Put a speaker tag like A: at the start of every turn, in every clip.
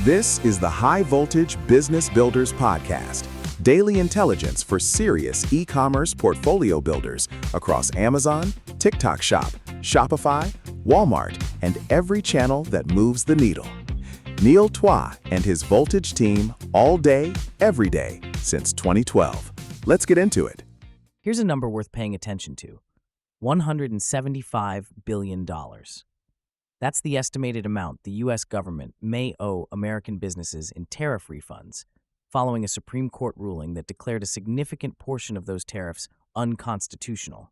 A: This is the High Voltage Business Builders Podcast, daily intelligence for serious e-commerce portfolio builders across Amazon, TikTok Shop, Shopify, Walmart, and every channel that moves the needle. Neil Twa and his Voltage team all day, every day since 2012. Let's get into it.
B: Here's a number worth paying attention to: $175 billion. That's the estimated amount the U.S. government may owe American businesses in tariff refunds, following a Supreme Court ruling that declared a significant portion of those tariffs unconstitutional.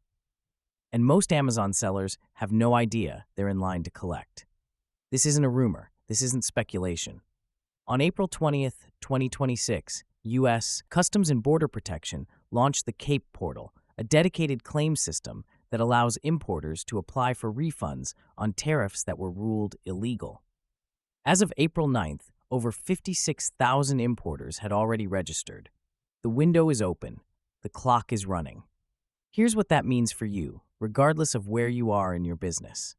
B: And most Amazon sellers have no idea they're in line to collect. This isn't a rumor. This isn't speculation. On April 20th, 2026, U.S. Customs and Border Protection launched the CAPE portal, a dedicated claim system that allows importers to apply for refunds on tariffs that were ruled illegal. As of April 9th, over 56,000 importers had already registered. The window is open. The clock is running. Here's what that means for you, regardless of where you are in your business.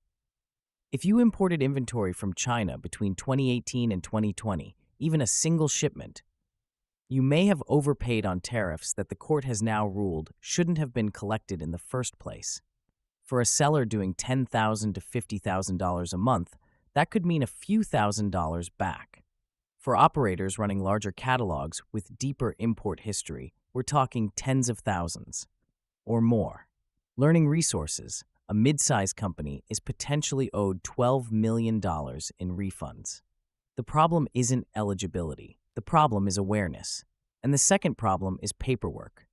B: If you imported inventory from China between 2018 and 2020, even a single shipment, you may have overpaid on tariffs that the court has now ruled shouldn't have been collected in the first place. For a seller doing $10,000 to $50,000 a month, that could mean a few $1,000s back. For operators running larger catalogs with deeper import history, we're talking tens of thousands or more. Learning Resources, a mid-size company, is potentially owed $12 million in refunds. The problem isn't eligibility. The problem is awareness. And the second problem is paperwork.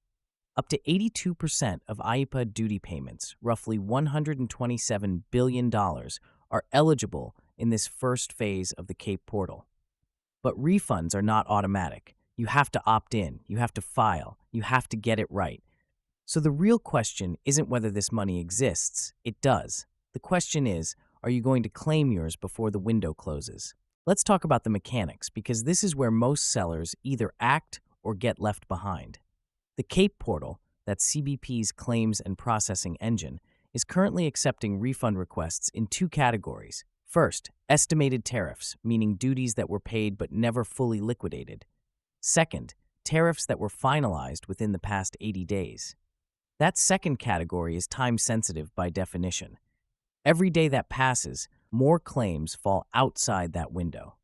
B: Up to 82% of IEEPA duty payments, roughly $127 billion, are eligible in this first phase of the CAPE portal. But refunds are not automatic. You have to opt in, you have to file, you have to get it right. So the real question isn't whether this money exists. It does. The question is, are you going to claim yours before the window closes? Let's talk about the mechanics, because this is where most sellers either act or get left behind. The CAPE portal, that's CBP's claims and processing engine, is currently accepting refund requests in two categories. First, estimated tariffs, meaning duties that were paid but never fully liquidated. Second, tariffs that were finalized within the past 80 days. That second category is time-sensitive by definition. Every day that passes, more claims fall outside that window.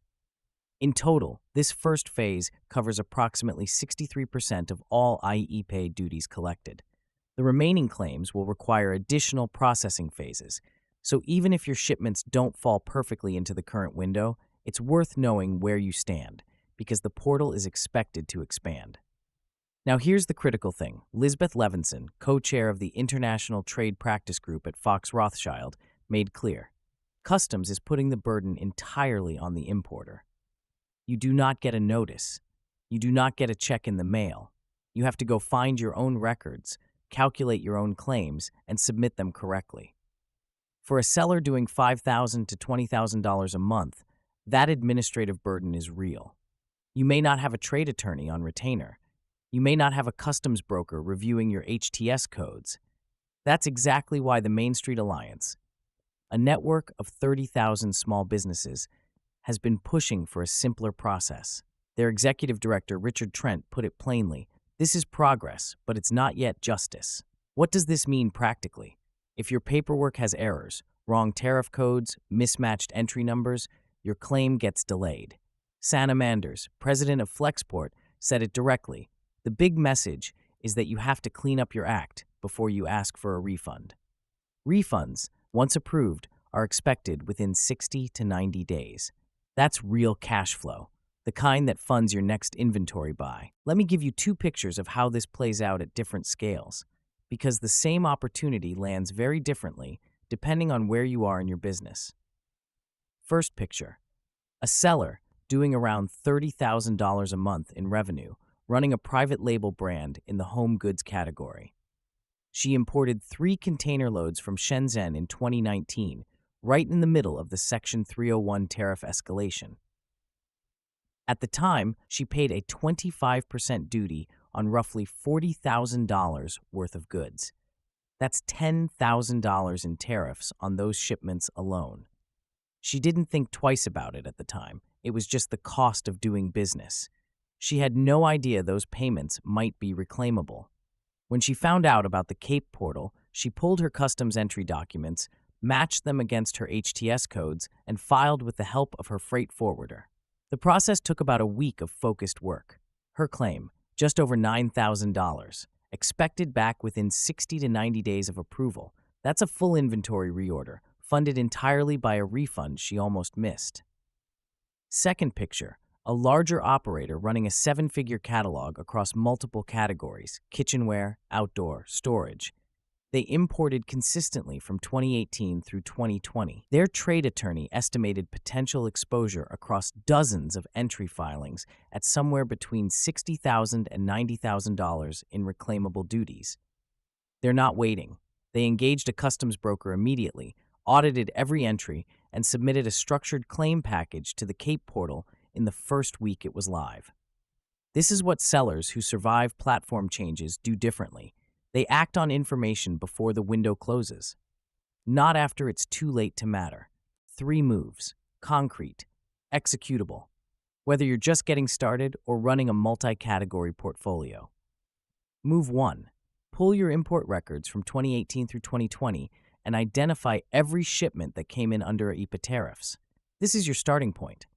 B: In total, this first phase covers approximately 63% of all IEEPA duties collected. The remaining claims will require additional processing phases, so even if your shipments don't fall perfectly into the current window, it's worth knowing where you stand, because the portal is expected to expand. Now here's the critical thing. Lisbeth Levinson, co-chair of the International Trade Practice Group at Fox Rothschild, made clear: Customs is putting the burden entirely on the importer. You do not get a notice. You do not get a check in the mail. You have to go find your own records, calculate your own claims, and submit them correctly. For a seller doing $5,000 to $20,000 a month, that administrative burden is real. You may not have a trade attorney on retainer. You may not have a customs broker reviewing your HTS codes. That's exactly why the Main Street Alliance, a network of 30,000 small businesses, has been pushing for a simpler process. Their executive director, Richard Trent, put it plainly: this is progress, but it's not yet justice. What does this mean practically? If your paperwork has errors, wrong tariff codes, mismatched entry numbers, your claim gets delayed. Sanna Manders, president of Flexport, said it directly: the big message is that you have to clean up your act before you ask for a refund. Refunds, once approved, are expected within 60 to 90 days. That's real cash flow, the kind that funds your next inventory buy. Let me give you two pictures of how this plays out at different scales, because the same opportunity lands very differently depending on where you are in your business. First picture: a seller doing around $30,000 a month in revenue, running a private label brand in the home goods category. She imported 3 container loads from Shenzhen in 2019, right in the middle of the Section 301 tariff escalation. At the time, she paid a 25% duty on roughly $40,000 worth of goods. That's $10,000 in tariffs on those shipments alone. She didn't think twice about it at the time. It was just the cost of doing business. She had no idea those payments might be reclaimable. When she found out about the Cape portal, she pulled her customs entry documents, matched them against her HTS codes, and filed with the help of her freight forwarder. The process took about a week of focused work. Her claim, just over $9,000, expected back within 60 to 90 days of approval. That's a full inventory reorder, funded entirely by a refund she almost missed. Second picture, a larger operator running a 7-figure catalog across multiple categories: kitchenware, outdoor, storage. They imported consistently from 2018 through 2020. Their trade attorney estimated potential exposure across dozens of entry filings at somewhere between $60,000 and $90,000 in reclaimable duties. They're not waiting. They engaged a customs broker immediately, audited every entry, and submitted a structured claim package to the Cape portal in the first week it was live. This is what sellers who survive platform changes do differently. They act on information before the window closes, not after it's too late to matter. 3 moves: concrete, executable, whether you're just getting started or running a multi-category portfolio. Move 1. Pull your import records from 2018 through 2020 and identify every shipment that came in under IEEPA tariffs. This is your starting point.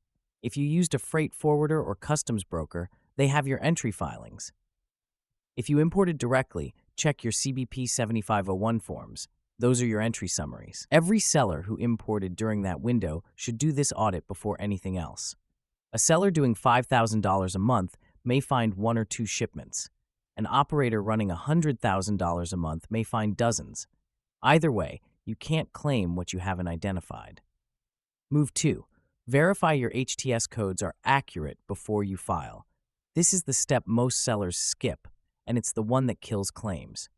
B: If you used a freight forwarder or customs broker, they have your entry filings. If you imported directly, check your CBP 7501 forms. Those are your entry summaries. Every seller who imported during that window should do this audit before anything else. A seller doing $5,000 a month may find 1 or 2 shipments. An operator running $100,000 a month may find dozens. Either way, you can't claim what you haven't identified. Move 2. Verify your HTS codes are accurate before you file. This is the step most sellers skip, and it's the one that kills claims.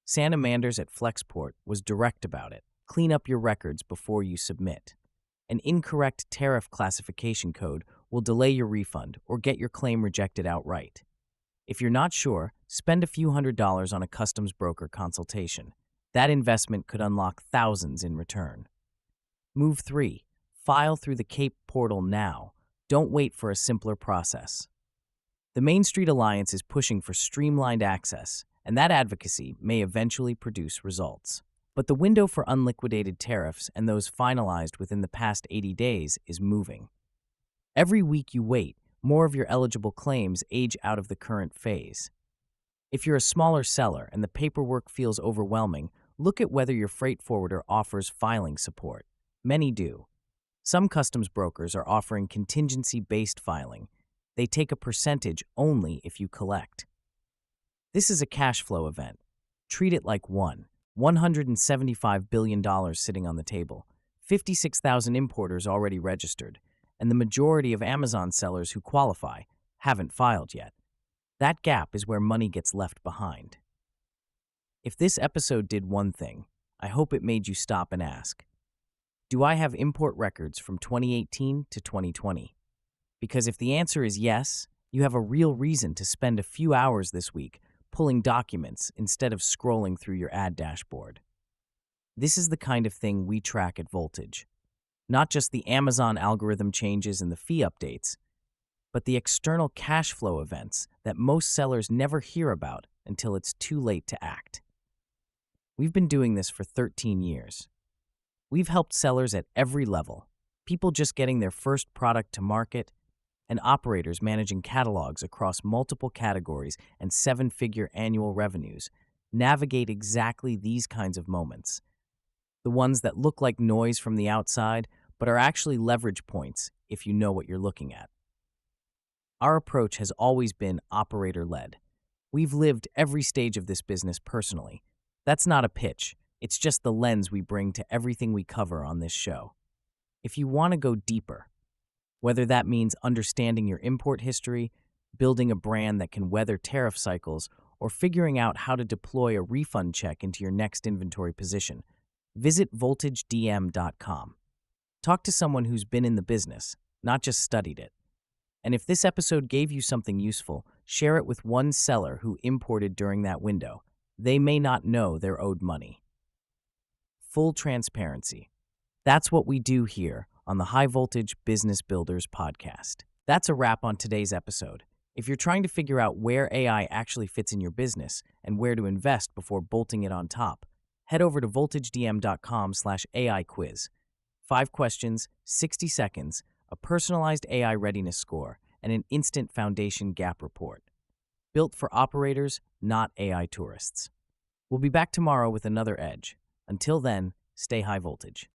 B: Santa Manders at Flexport was direct about it. Clean up your records before you submit. An incorrect tariff classification code will delay your refund or get your claim rejected outright. If you're not sure, spend a few $100s on a customs broker consultation. That investment could unlock thousands in return. Move 3. File through the Cape portal now. Don't wait for a simpler process. The Main Street Alliance is pushing for streamlined access, and that advocacy may eventually produce results. But the window for unliquidated tariffs and those finalized within the past 80 days is moving. Every week you wait, more of your eligible claims age out of the current phase. If you're a smaller seller and the paperwork feels overwhelming, look at whether your freight forwarder offers filing support. Many do. Some customs brokers are offering contingency-based filing. They take a percentage only if you collect. This is a cash flow event. Treat it like one. $175 billion sitting on the table, 56,000 importers already registered, and the majority of Amazon sellers who qualify haven't filed yet. That gap is where money gets left behind. If this episode did one thing, I hope it made you stop and ask, do I have import records from 2018 to 2020? Because if the answer is yes, you have a real reason to spend a few hours this week pulling documents instead of scrolling through your ad dashboard. This is the kind of thing we track at Voltage. Not just the Amazon algorithm changes and the fee updates, but the external cash flow events that most sellers never hear about until it's too late to act. We've been doing this for 13 years. We've helped sellers at every level, people just getting their first product to market, and operators managing catalogs across multiple categories and 7-figure annual revenues navigate exactly these kinds of moments. The ones that look like noise from the outside, but are actually leverage points if you know what you're looking at. Our approach has always been operator-led. We've lived every stage of this business personally. That's not a pitch. It's just the lens we bring to everything we cover on this show. If you want to go deeper, whether that means understanding your import history, building a brand that can weather tariff cycles, or figuring out how to deploy a refund check into your next inventory position, visit voltagedm.com. Talk to someone who's been in the business, not just studied it. And if this episode gave you something useful, share it with one seller who imported during that window. They may not know they're owed money. Full transparency. That's what we do here on the High Voltage Business Builders podcast. That's a wrap on today's episode. If you're trying to figure out where AI actually fits in your business and where to invest before bolting it on top, head over to voltagedm.com/AI quiz. 5 questions, 60 seconds, a personalized AI readiness score, and an instant foundation gap report. Built for operators, not AI tourists. We'll be back tomorrow with another edge. Until then, stay high voltage.